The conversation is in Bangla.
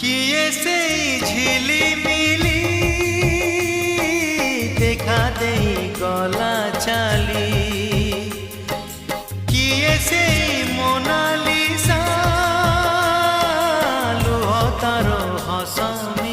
किए से झिलिमिली देखा दे गला चाली किए से मोनालिसा लुह तार हसन